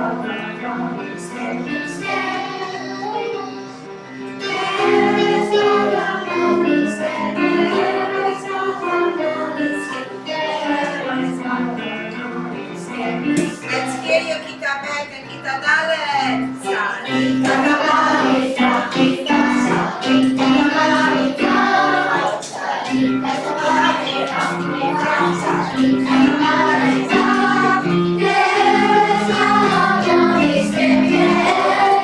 Let's hear you kita back and kita dalet. Sarita kabalita kita, sarita kabalita, sarita kabalita kita, sarita kabalita. There's no one is there.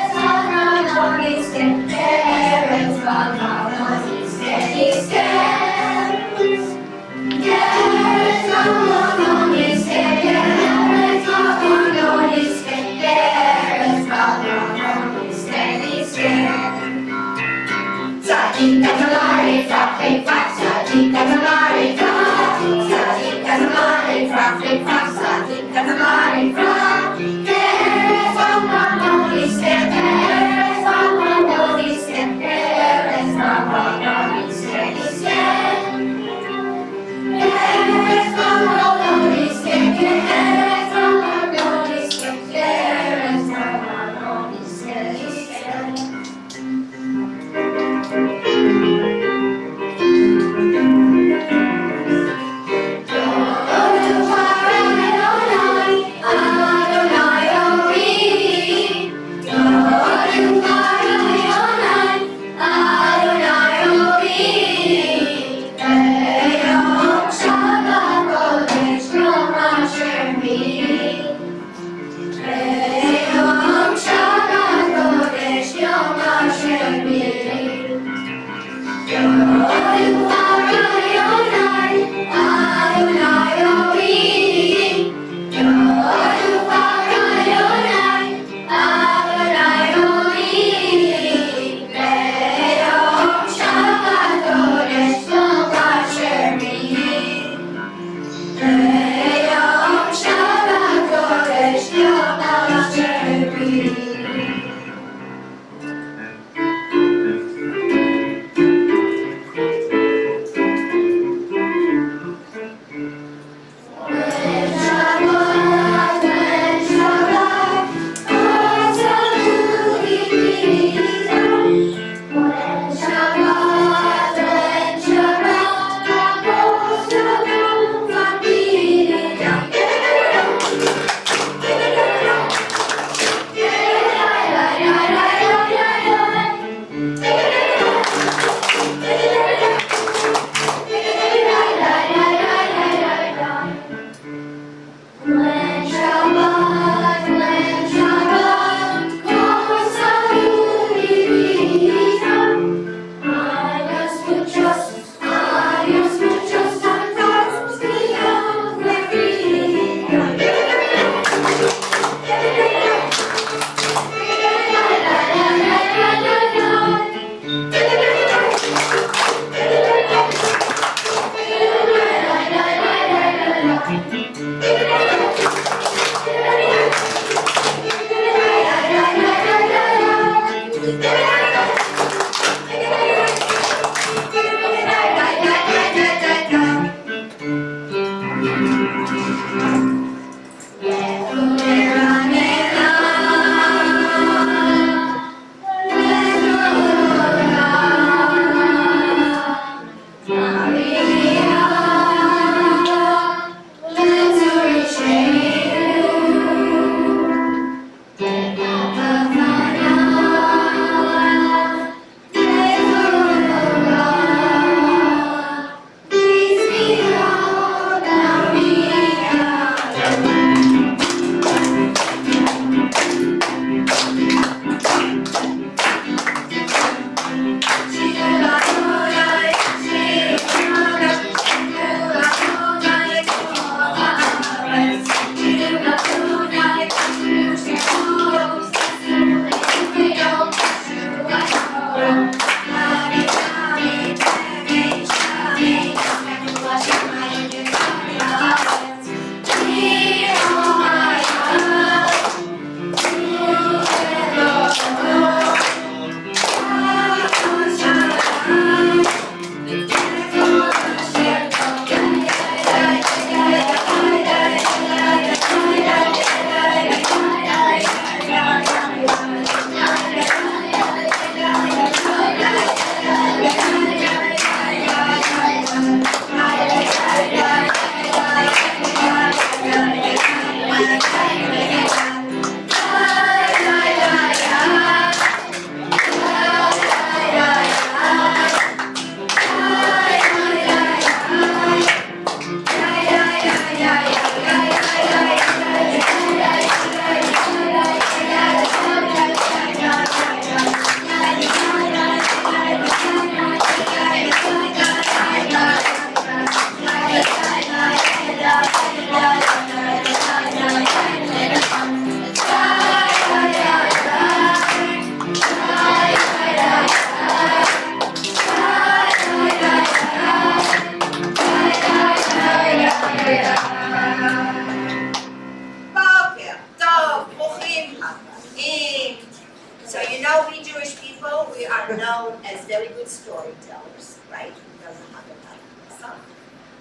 Jewish people, we are known as very good storytellers, right? We know how to tell some,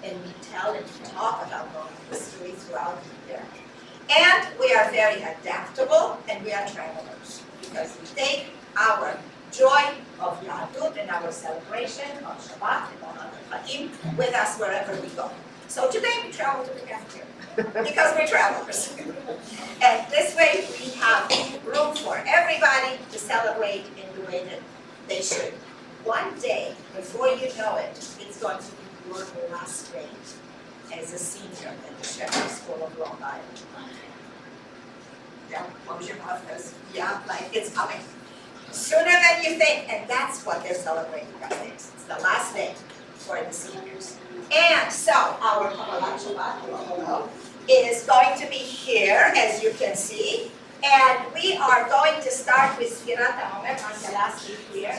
and we tell and we talk about our history throughout the year. And we are very adaptable, and we are travelers, because we take our joy of Yahadut and our celebration of Shabbat and all other Chagim with us wherever we go. So today we travel to the cafeteria, because we're travelers. And this way we have room for everybody to celebrate in the way that they should. One day, before you know it, it's going to be your last grade as a senior at the Shepherd School of Long Island. Yeah, yeah, like it's coming. Sooner than you think, and that's what they're celebrating nowadays. It's the last day for the seniors. And so, our Kabbalat Shabbat is going to be here, as you can see. And we are going to start with Sfirat HaOmer on the last week here.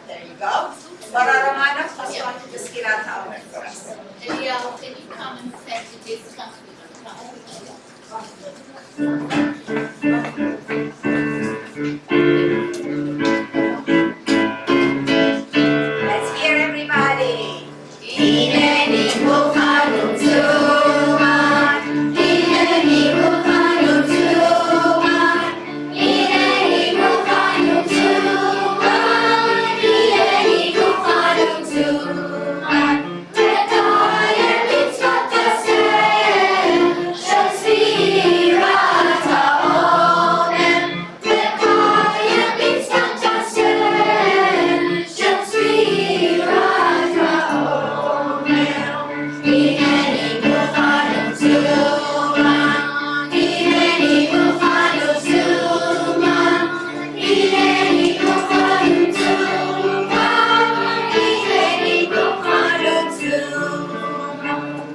There you go. Mara Romana, let's go on to the Sfirat HaOmer for us. Eliyahu, can you come and set this computer? Let's hear everybody.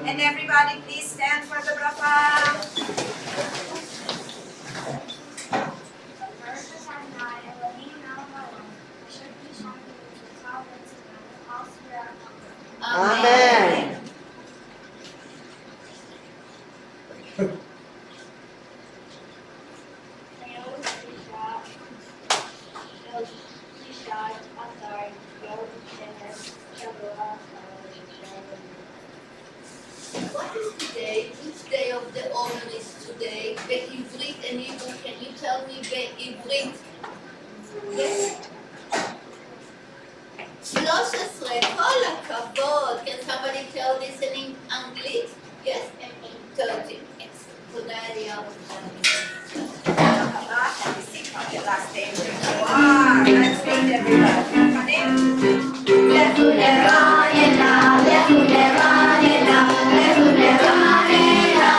And everybody, please stand for the bracha. Amen. What is today? Which day of the Omer is today? בעברית and Hebrew. Can you tell me בעברית? Yes. 13. כל הכבוד. Can somebody tell this in English? Yes? 13. תודה אליהו. Last day. Wow, let's read everybody. לכו לרעיינה, לכו לרעיינה, לכו לרעיינה,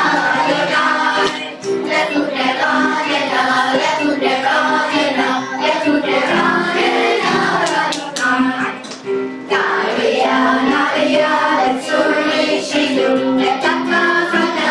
אדוני. לכו לרעיינה, לכו לרעיינה, לכו לרעיינה, אדוני. נריה, נריה, לצור לשידור, את הכוונה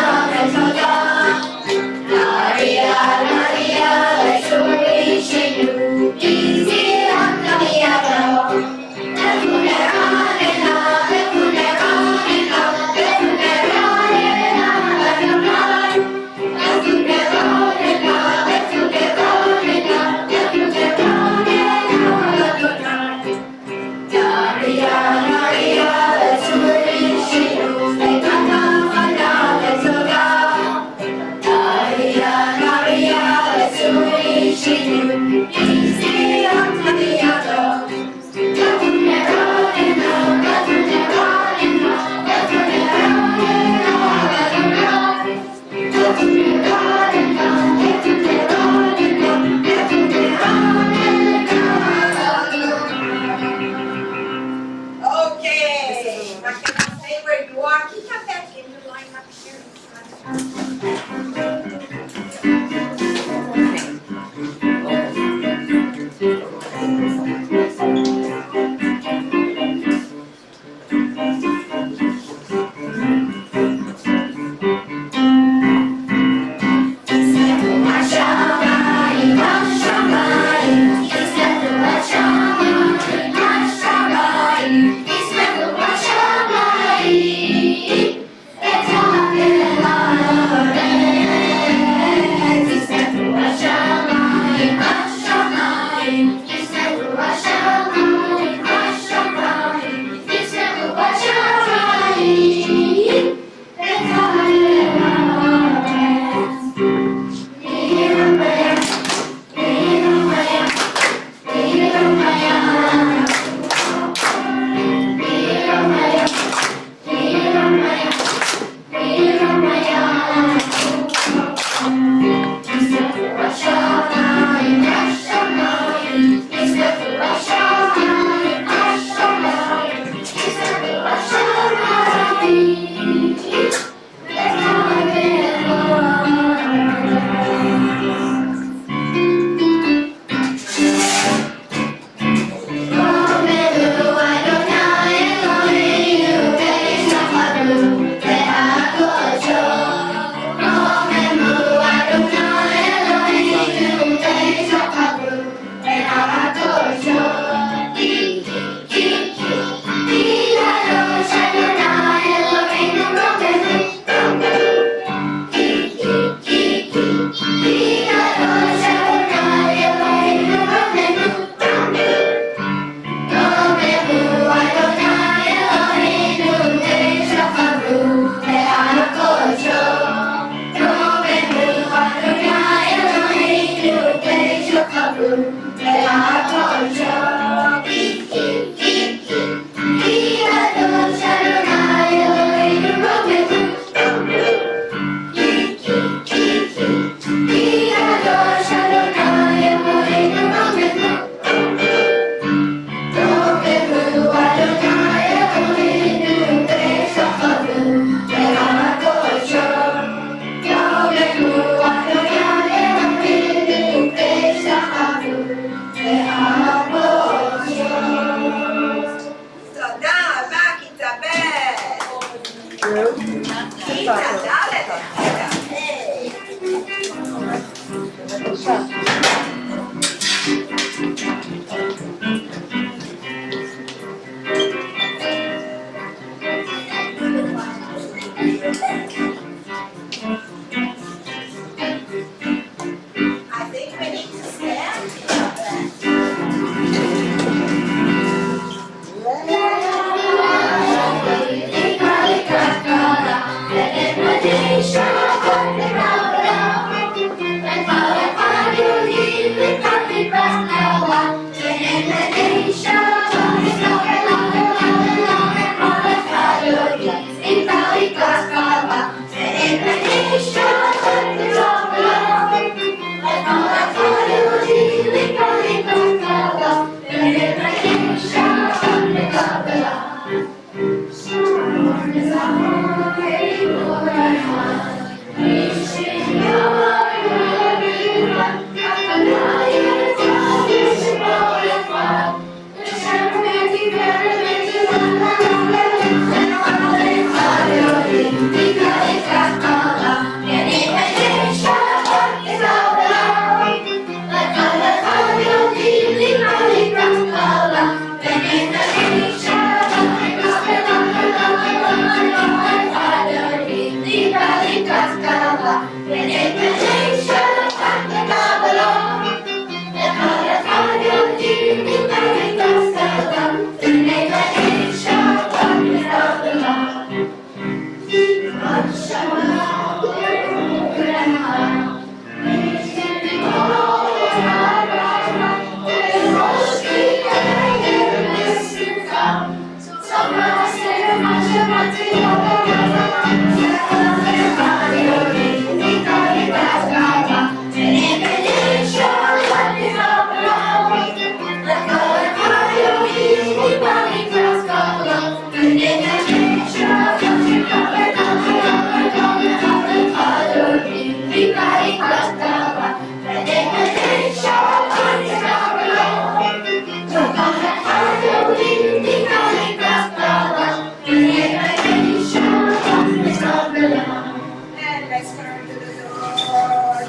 And let's turn to the Lord.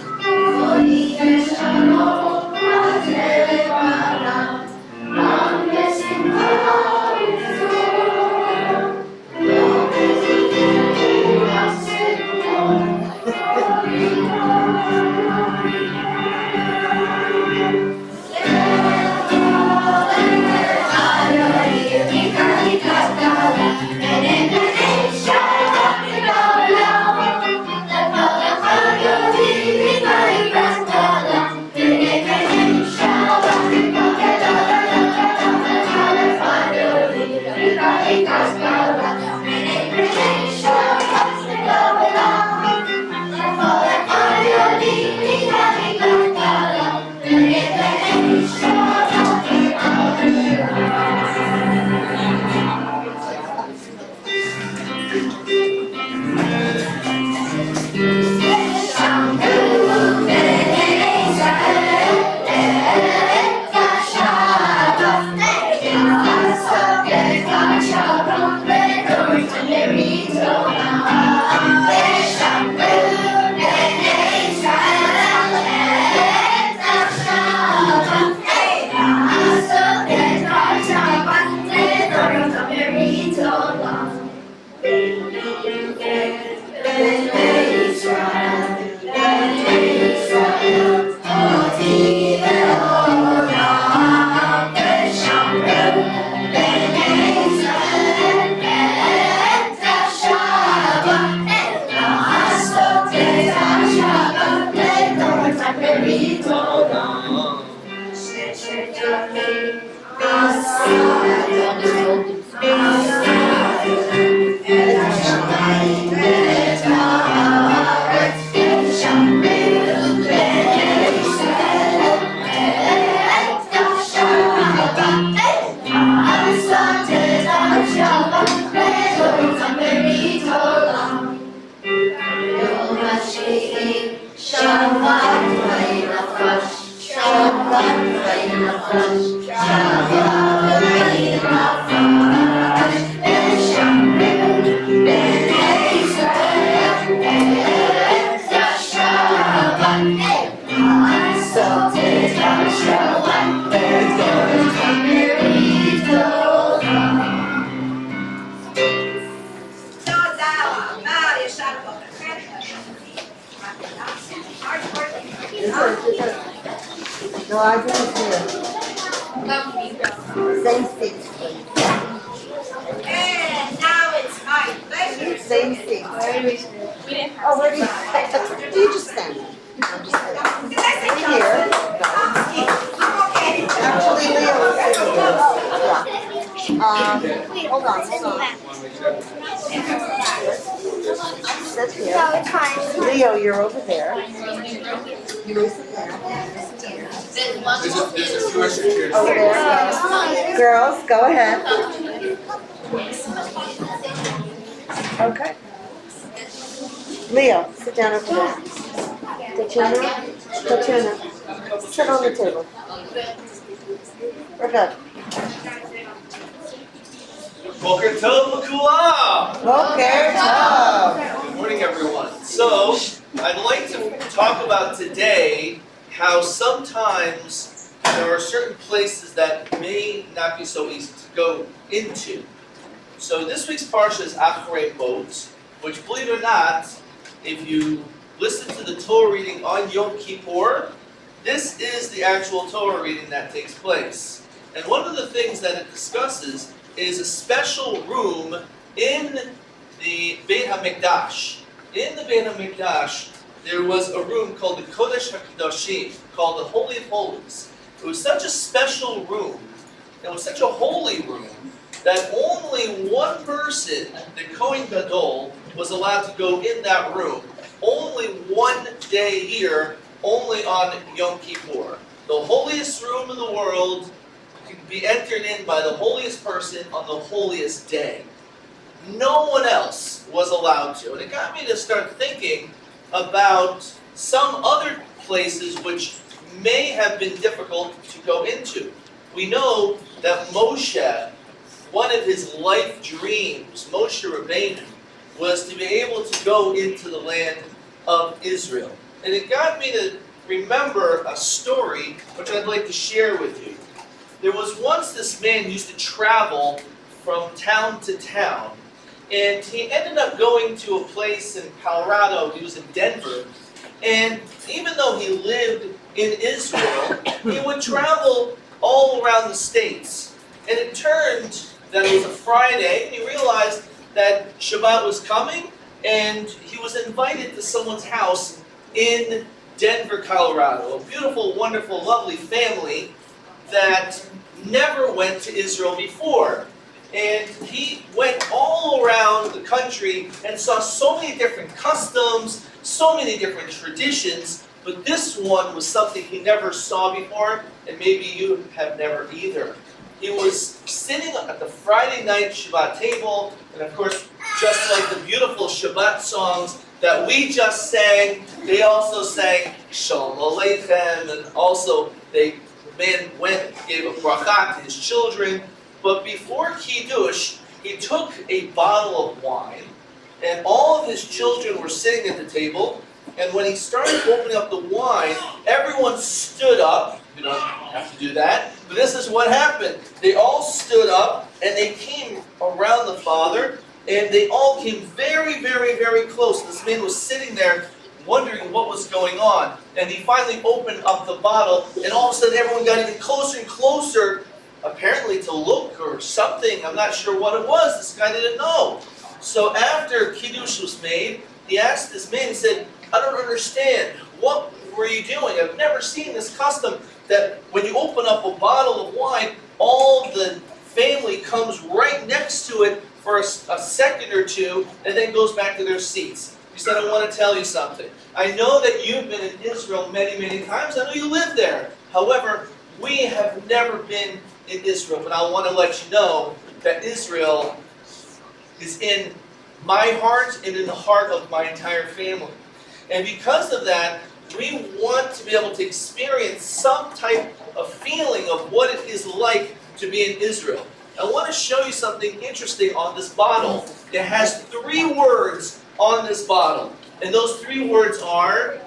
No, I didn't hear. Same seats, please. And now it's my pleasure. Same seats. Oh, where do you, you just stand? I'm just kidding. Right here. Actually, Leo is sitting here. Yeah. Hold on. Sit here. Leo, you're over there. You may sit there. There's a few extra chairs. Over there. Girls, go ahead. Okay. Leo, sit down over there. Tatiana, sit on the table. We're good. Boker Tov L'Kulam. Okay, Tom. Good morning, everyone. So, I'd like to talk about today how sometimes there are certain places that may not be so easy to go into. So this week's parsha is Achrei Mot, which, believe it or not, if you listen to the Torah reading on Yom Kippur, this is the actual Torah reading that takes place. And one of the things that it discusses is a special room in the Beit HaMikdash. In the Beit HaMikdash, there was a room called the Kodesh HaKadoshim, called the Holy of Holies. It was such a special room, it was such a holy room, that only one person, the Kohen Gadol, was allowed to go in that room. Only one day a year, only on Yom Kippur. The holiest room in the world can be entered in by the holiest person on the holiest day. No one else was allowed to. And it got me to start thinking about some other places which may have been difficult to go into. We know that Moshe, one of his life dreams, Moshe Rabbeinu, was to be able to go into the land of Israel. And it got me to remember a story which I'd like to share with you. There was once this man who used to travel from town to town, and he ended up going to a place in Colorado. He was in Denver, and even though he lived in Israel, he would travel all around the states. And it turned that it was a Friday, and he realized that Shabbat was coming, and he was invited to someone's house in Denver, Colorado. A beautiful, wonderful, lovely family that never went to Israel before. And he went all around the country and saw so many different customs, so many different traditions, but this one was something he never saw before, and maybe you have never either. He was sitting at the Friday night Shabbat table, and of course, just like the beautiful Shabbat songs that we just sang, they also sang Shalom Aleichem, and also the man went and gave a bracha to his children. But before Kiddush, he took a bottle of wine, and all of his children were sitting at the table, and when he started opening up the wine, everyone stood up. You don't have to do that, but this is what happened. They all stood up, and they came around the Father, and they all came very, very, very close. This man was sitting there wondering what was going on, and he finally opened up the bottle, and all of a sudden everyone got even closer and closer, apparently to look or something. I'm not sure what it was. This guy didn't know. So after Kiddush was made, he asked this man, he said, I don't understand. What were you doing? I've never seen this custom that when you open up a bottle of wine, all the family comes right next to it for a second or two and then goes back to their seats. He said, I want to tell you something. I know that you've been in Israel many, many times. I know you live there. However, we have never been in Israel, but I want to let you know that Israel is in my heart and in the heart of my entire family. And because of that, we want to be able to experience some type of feeling of what it is like to be in Israel. I want to show you something interesting on this bottle. It has 3 words on this bottle, and those 3 words are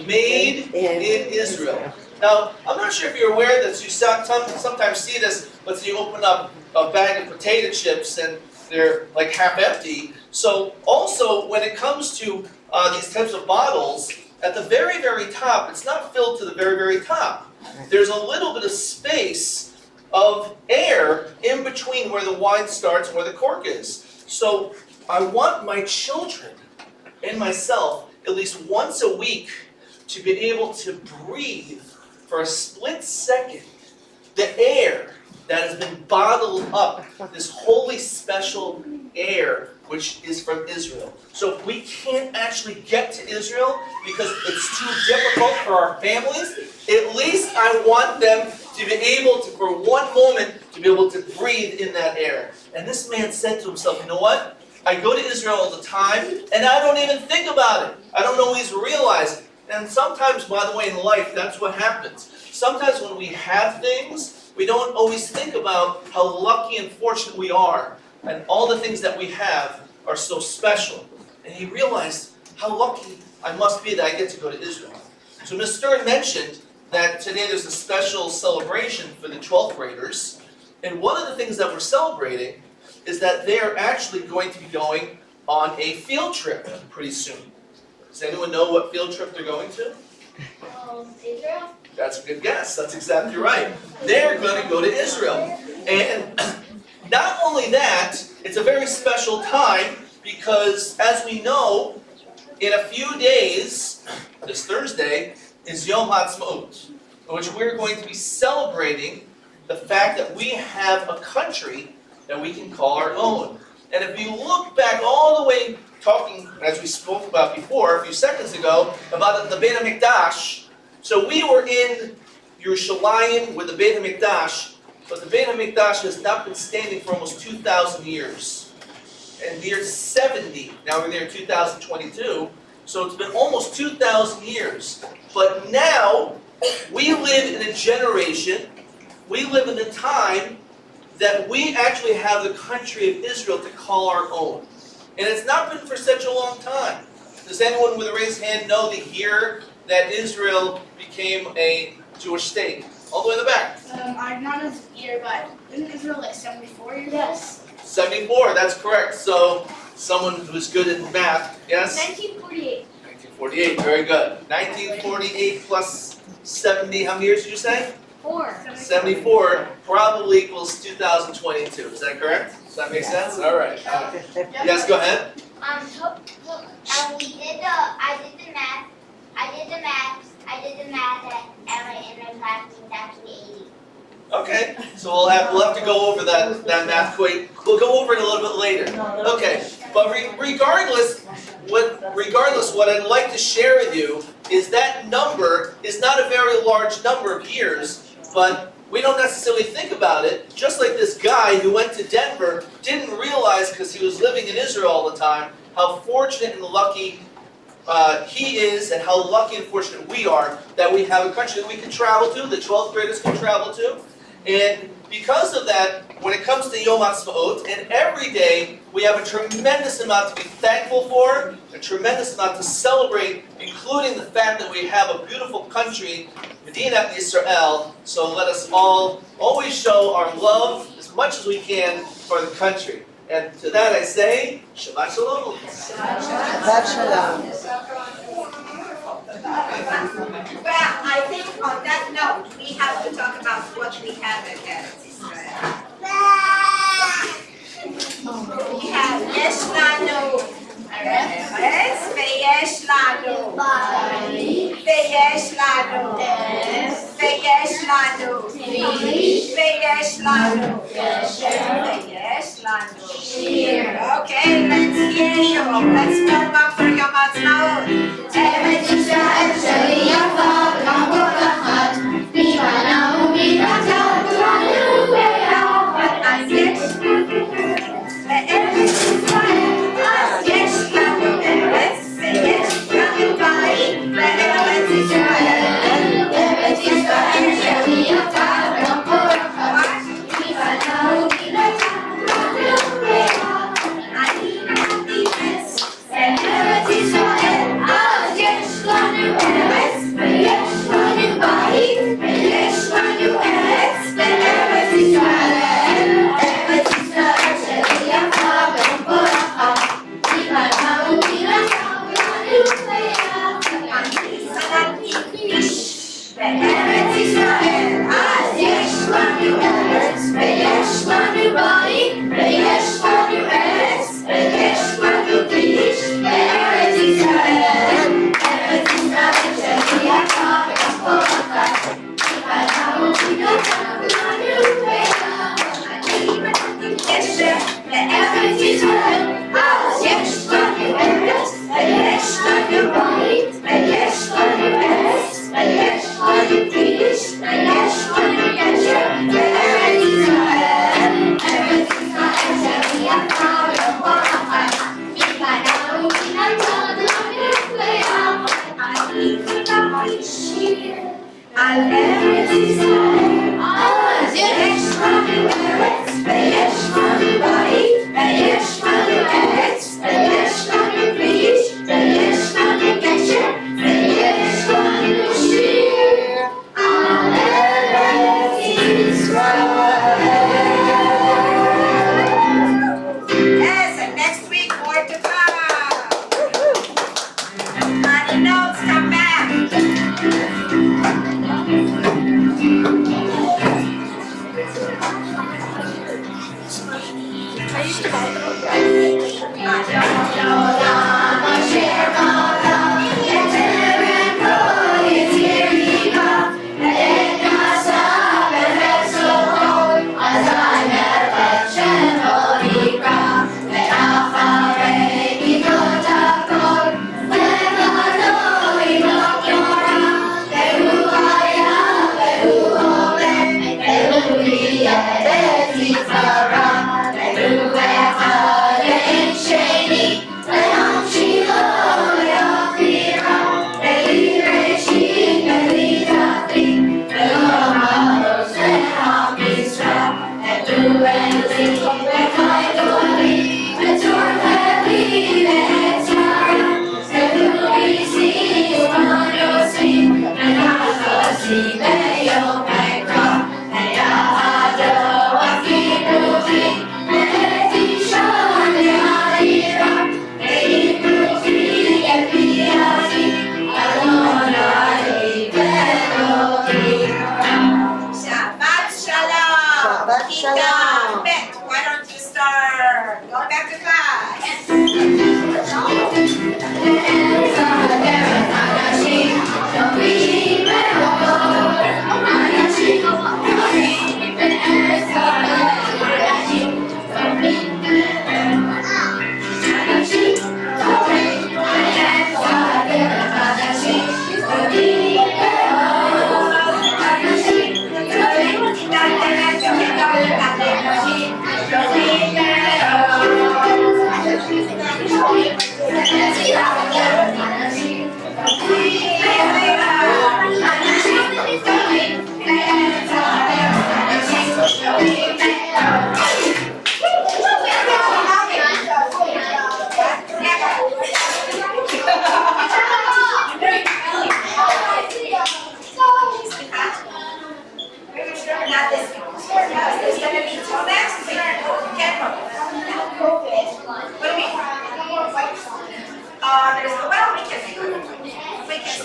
made in Israel. Now, I'm not sure if you're aware that you sometimes see this, let's say you open up a bag of potato chips and they're like half empty. So also, when it comes to these types of bottles, at the very, very top, it's not filled to the very, very top. There's a little bit of space of air in between where the wine starts and where the cork is. So I want my children and myself at least once a week to be able to breathe for a split second the air that has been bottled up, this holy special air which is from Israel. So if we can't actually get to Israel because it's too difficult for our families, at least I want them to be able to, for one moment, to be able to breathe in that air. And this man said to himself, you know what? I go to Israel all the time, and I don't even think about it. I don't always realize it. And sometimes, by the way, in life, that's what happens. Sometimes when we have things, we don't always think about how lucky and fortunate we are. And all the things that we have are so special. And he realized how lucky I must be that I get to go to Israel. So Ms. Stern mentioned that today there's a special celebration for the 12th graders. And one of the things that we're celebrating is that they are actually going to be going on a field trip pretty soon. Does anyone know what field trip they're going to? Israel? That's a good guess. That's exactly right. They're going to go to Israel. And not only that, it's a very special time because, as we know, in a few days, this Thursday, is Yom HaAtzmaut, in which we're going to be celebrating the fact that we have a country that we can call our own. And if you look back all the way, talking, as we spoke about before, a few seconds ago, about the Beit HaMikdash, so we were in Yerushalayim with the Beit HaMikdash, but the Beit HaMikdash has not been standing for almost 2,000 years. And near 70, now we're near 2022, so it's been almost 2,000 years. But now, we live in a generation, we live in a time that we actually have the country of Israel to call our own. And it's not been for such a long time. Does anyone with a raised hand know the year that Israel became a Jewish state? All the way in the back. I'm not as year, but isn't Israel like 74 years old? 74, that's correct. So, someone who's good at math, yes? 1948. 1948, very good. 1948 plus 70, how many years did you say? 74 probably equals 2022, is that correct? Does that make sense? All right. Yes, go ahead. We did I did the math in my class, and it's actually 80. Okay, so we'll have to go over that math quick. We'll go over it a little bit later. Okay, but regardless, what I'd like to share with you is that number is not a very large number of years, but we don't necessarily think about it. Just like this guy who went to Denver didn't realize, because he was living in Israel all the time, how fortunate and lucky he is, and how lucky and fortunate we are that we have a country that we can travel to, the 12th graders can travel to. And because of that, when it comes to Yom HaAtzmaut, and every day we have a tremendous amount to be thankful for, a tremendous amount to celebrate, including the fact that we have a beautiful country, Medinat Yisrael. So let us all always show our love as much as we can for the country. And to that I say, Shabbat Shalom. Shabbat Shalom. Well, I think on that note, we have to talk about what we have at Eretz Israel. We have Yesh Lanu Eretz, Veyesh Lanu Veyesh Lanu Veyesh Lanu Veyesh Lanu Veyesh Lanu. Okay, let's hear you. Let's warm up for Yom HaAtzmaut. Eretz Yisrael sheli yafa v'gam borachat, mimana u'minata k'lanu be'ahat. אז יש בארץ ישראל, אז יש לנו ארץ ויש לנו בית בארץ ישראל. Eretz Yisrael sheli yafa v'gam borachat, mimana u'minata k'lanu be'ahat. אני נולדתי עץ בארץ ישראל, אז יש לנו ארץ ויש לנו בית, ויש לנו ארץ בארץ ישראל. ארץ ישראל שלי יפה וגם פורחת, מלמדה ומלמדה כולנו ביחד. אני סללתי כביש בארץ ישראל, אז יש לנו ארץ ויש לנו בית, ויש לנו ארץ ויש לנו כביש. בארץ ישראל, ארץ ישראל שלי יפה וגם פורחת, מלמדה ומלמדה כולנו ביחד. אני בניתי גשר בארץ ישראל, אז יש לנו ארץ ויש לנו בית, ויש לנו ארץ ויש לנו כביש, ויש לנו גשר. בארץ ישראל, ארץ ישראל שלי יפה וגם פורחת, מלמדה ומלמדה כולנו ביחד. אני כתבתי שיר על ארץ ישראל, אז יש לנו ארץ ויש לנו בית, ויש לנו ארץ ויש לנו כביש, ויש לנו גשר, ויש לנו שיר על ארץ ישראל. Yes, and next week more to come.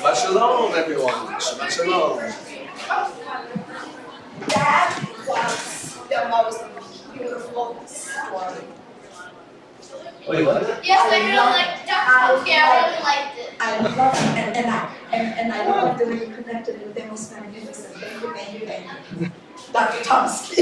Shabbat shalom, everyone. Shabbat shalom. That was the most beautiful story. Wait, what? Yes, I really liked it. Okay, I really liked it. I love it, and I love the way you connected it with them was magnificent. Thank you. Dr. Tomsky.